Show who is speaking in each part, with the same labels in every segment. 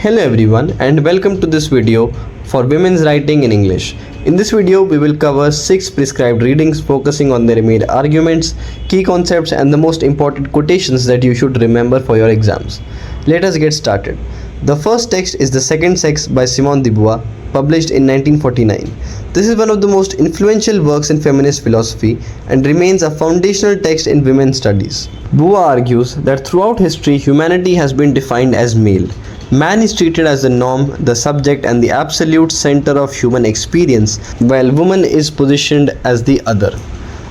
Speaker 1: Hello everyone and welcome to this video for women's writing in English. In this video we will cover 6 prescribed readings focusing on their main arguments, key concepts and the most important quotations that you should remember for your exams. Let us get started. The first text is The Second Sex by Simone de Beauvoir, published in 1949. This is one of the most influential works in feminist philosophy and remains a foundational text in women's studies. Beauvoir argues that throughout history humanity has been defined as male. Man is treated as the norm, the subject and the absolute center of human experience, while woman is positioned as the other.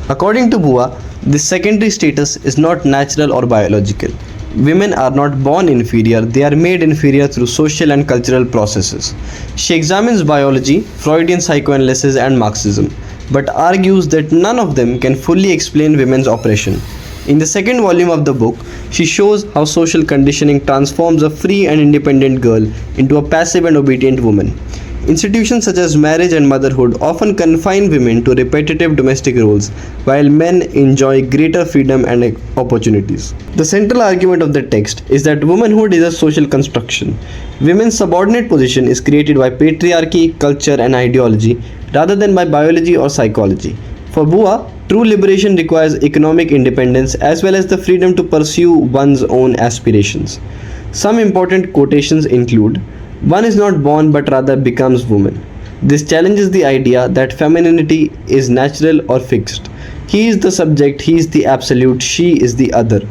Speaker 1: According to Beauvoir, this secondary status is not natural or biological. Women are not born inferior, they are made inferior through social and cultural processes. She examines biology, Freudian psychoanalysis and Marxism, but argues that none of them can fully explain women's oppression. In the second volume of the book, she shows how social conditioning transforms a free and independent girl into a passive and obedient woman. Institutions such as marriage and motherhood often confine women to repetitive domestic roles, while men enjoy greater freedom and opportunities. The central argument of the text is that womanhood is a social construction. Women's subordinate position is created by patriarchy, culture and ideology rather than by biology or psychology. For Beauvoir, true liberation requires economic independence as well as the freedom to pursue one's own aspirations. Some important quotations include, "One is not born but rather becomes woman." This challenges the idea that femininity is natural or fixed. He is the subject, he is the absolute, she is the other.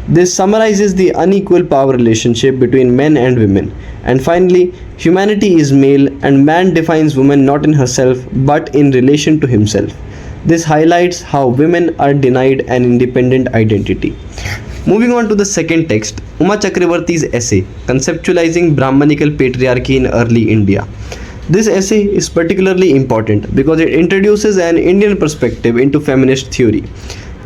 Speaker 1: This summarizes the unequal power relationship between men and women. And finally, humanity is male and man defines woman not in herself but in relation to himself. This highlights how women are denied an independent identity. Moving on to the second text, Uma Chakrabarty's essay, Conceptualizing Brahmanical Patriarchy in Early India. This essay is particularly important because it introduces an Indian perspective into feminist theory.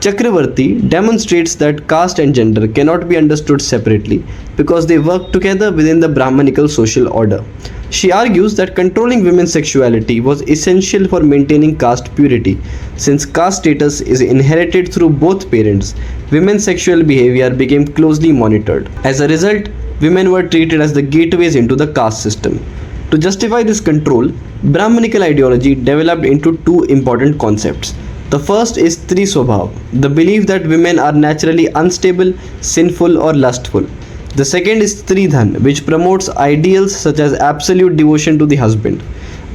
Speaker 1: Chakrabarty demonstrates that caste and gender cannot be understood separately because they work together within the Brahmanical social order. She argues that controlling women's sexuality was essential for maintaining caste purity. Since caste status is inherited through both parents, women's sexual behavior became closely monitored. As a result, women were treated as the gateways into the caste system. To justify this control, Brahmanical ideology developed into two important concepts. The first is Tri Swabhav, the belief that women are naturally unstable, sinful or lustful. The second is Tridhan, which promotes ideals such as absolute devotion to the husband.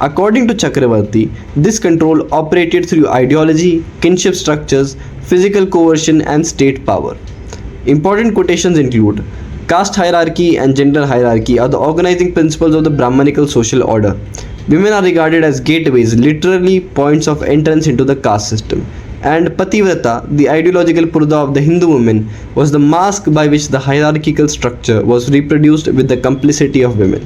Speaker 1: According to Chakrabarty, this control operated through ideology, kinship structures, physical coercion and state power. Important quotations include, "Caste hierarchy and gender hierarchy are the organizing principles of the Brahmanical social order. Women are regarded as gateways, literally points of entrance into the caste system. And Pativrata, the ideological purdah of the Hindu woman, was the mask by which the hierarchical structure was reproduced with the complicity of women."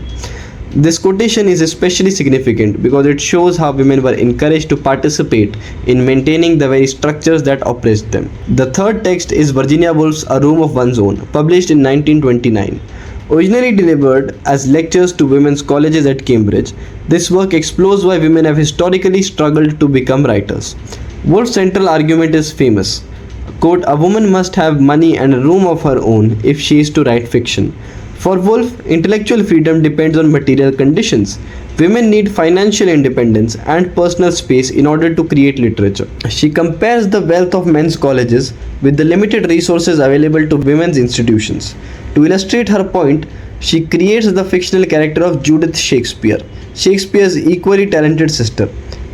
Speaker 1: This quotation is especially significant because it shows how women were encouraged to participate in maintaining the very structures that oppressed them. The third text is Virginia Woolf's A Room of One's Own, published in 1929. Originally delivered as lectures to women's colleges at Cambridge, this work explores why women have historically struggled to become writers. Woolf's central argument is famous. Quote, "A woman must have money and a room of her own if she is to write fiction." For Woolf, intellectual freedom depends on material conditions. Women need financial independence and personal space in order to create literature. She compares the wealth of men's colleges with the limited resources available to women's institutions. To illustrate her point, she creates the fictional character of Judith Shakespeare, Shakespeare's equally talented sister.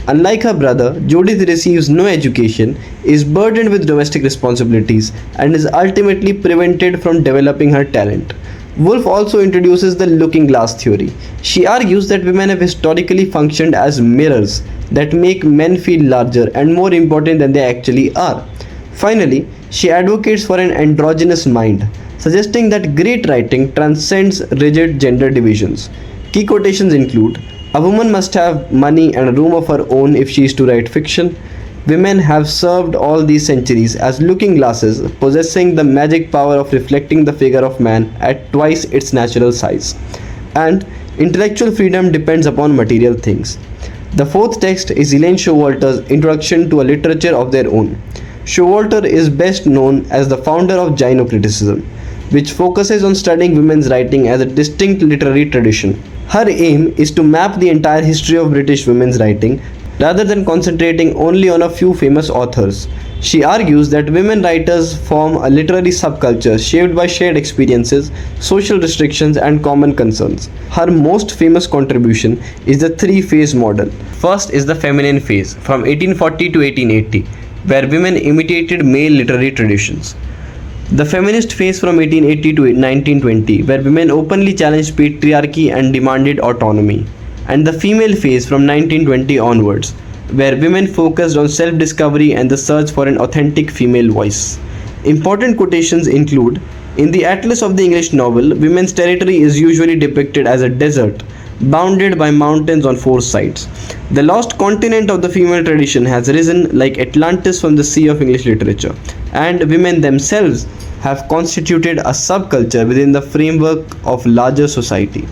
Speaker 1: Unlike her brother, Judith receives no education, is burdened with domestic responsibilities, and is ultimately prevented from developing her talent. Woolf also introduces the looking glass theory. She argues that women have historically functioned as mirrors that make men feel larger and more important than they actually are. Finally, she advocates for an androgynous mind, suggesting that great writing transcends rigid gender divisions. Key quotations include, "A woman must have money and a room of her own if she is to write fiction." Women have served all these centuries as looking glasses, possessing the magic power of reflecting the figure of man at twice its natural size. And intellectual freedom depends upon material things. The fourth text is Elaine Showalter's Introduction to a Literature of Their Own. Showalter is best known as the founder of gynocriticism. which focuses on studying women's writing as a distinct literary tradition. Her aim is to map the entire history of British women's writing rather than concentrating only on a few famous authors. She argues that women writers form a literary subculture shaped by shared experiences, social restrictions, and common concerns. Her most famous contribution is the three-phase model. First is the feminine phase from 1840 to 1880, where women imitated male literary traditions. The feminist phase from 1880 to 1920, where women openly challenged patriarchy and demanded autonomy. And the female phase from 1920 onwards, where women focused on self-discovery and the search for an authentic female voice. Important quotations include, in the Atlas of the English novel, women's territory is usually depicted as a desert, bounded by mountains on four sides. The lost continent of the female tradition has risen like Atlantis from the sea of English literature, and women themselves have constituted a subculture within the framework of larger society.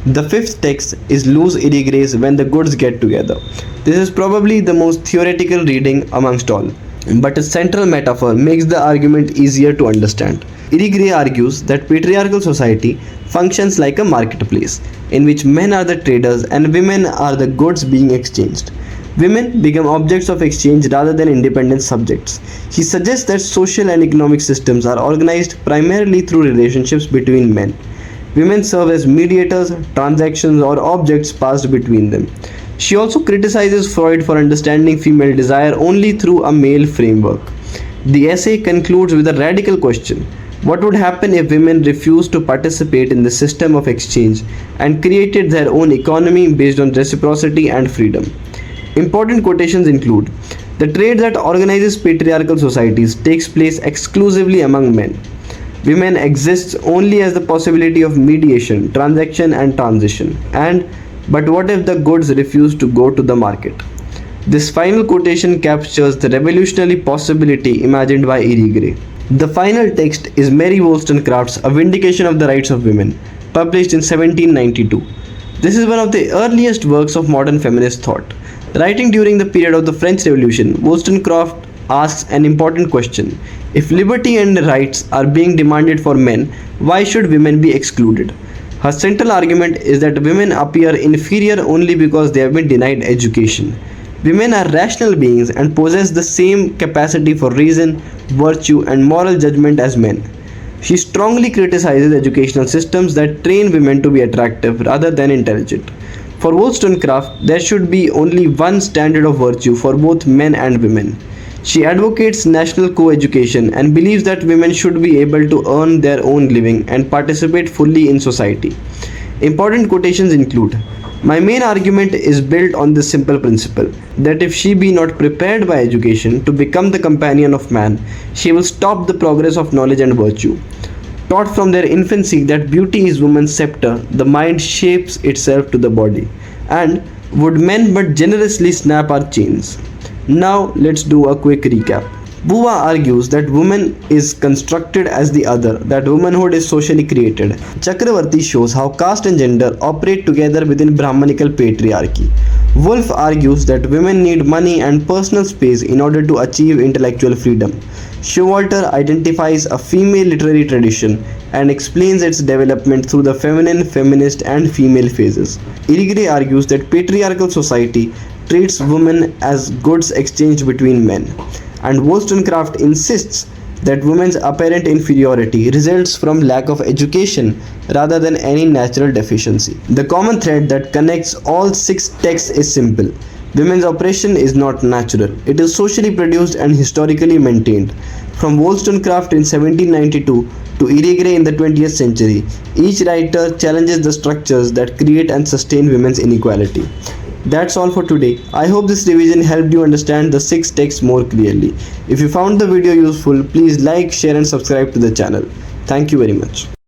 Speaker 1: The fifth text is Luz Irigaray When the Goods Get Together. This is probably the most theoretical reading amongst all, but its central metaphor makes the argument easier to understand. Irigaray argues that patriarchal society functions like a marketplace, in which men are the traders and women are the goods being exchanged. Women become objects of exchange rather than independent subjects. He suggests that social and economic systems are organized primarily through relationships between men. Women serve as mediators, transactions, or objects passed between them. She also criticizes Freud for understanding female desire only through a male framework. The essay concludes with a radical question: what would happen if women refused to participate in the system of exchange and created their own economy based on reciprocity and freedom? Important quotations include, the trade that organizes patriarchal societies takes place exclusively among men. Women exist only as the possibility of mediation, transaction, and transition. But what if the goods refuse to go to the market? This final quotation captures the revolutionary possibility imagined by Irigaray. The final text is Mary Wollstonecraft's A Vindication of the Rights of Women, published in 1792. This is one of the earliest works of modern feminist thought. Writing during the period of the French Revolution, Wollstonecraft asks an important question: if liberty and rights are being demanded for men, why should women be excluded? Her central argument is that women appear inferior only because they have been denied education. Women are rational beings and possess the same capacity for reason, virtue, and moral judgment as men. She strongly criticizes educational systems that train women to be attractive rather than intelligent. For Wollstonecraft, there should be only one standard of virtue for both men and women. She advocates national co-education and believes that women should be able to earn their own living and participate fully in society. Important quotations include, my main argument is built on this simple principle, that if she be not prepared by education to become the companion of man, she will stop the progress of knowledge and virtue. Taught from their infancy that beauty is woman's scepter, the mind shapes itself to the body. And would men but generously snap our chains? Now let's do a quick recap. Buva argues that woman is constructed as the other, that womanhood is socially created. Chakravarti shows how caste and gender operate together within Brahmanical patriarchy. Woolf argues that women need money and personal space in order to achieve intellectual freedom. Showalter identifies a female literary tradition and explains its development through the feminine, feminist, and female phases. Irigaray argues that patriarchal society treats women as goods exchanged between men, and Wollstonecraft insists that women's apparent inferiority results from lack of education rather than any natural deficiency. The common thread that connects all six texts is simple. Women's oppression is not natural. It is socially produced and historically maintained. From Wollstonecraft in 1792 to Irigaray in the 20th century, each writer challenges the structures that create and sustain women's inequality. That's all for today. I hope this revision helped you understand the 6 texts more clearly. If you found the video useful, please like, share and subscribe to the channel. Thank you very much.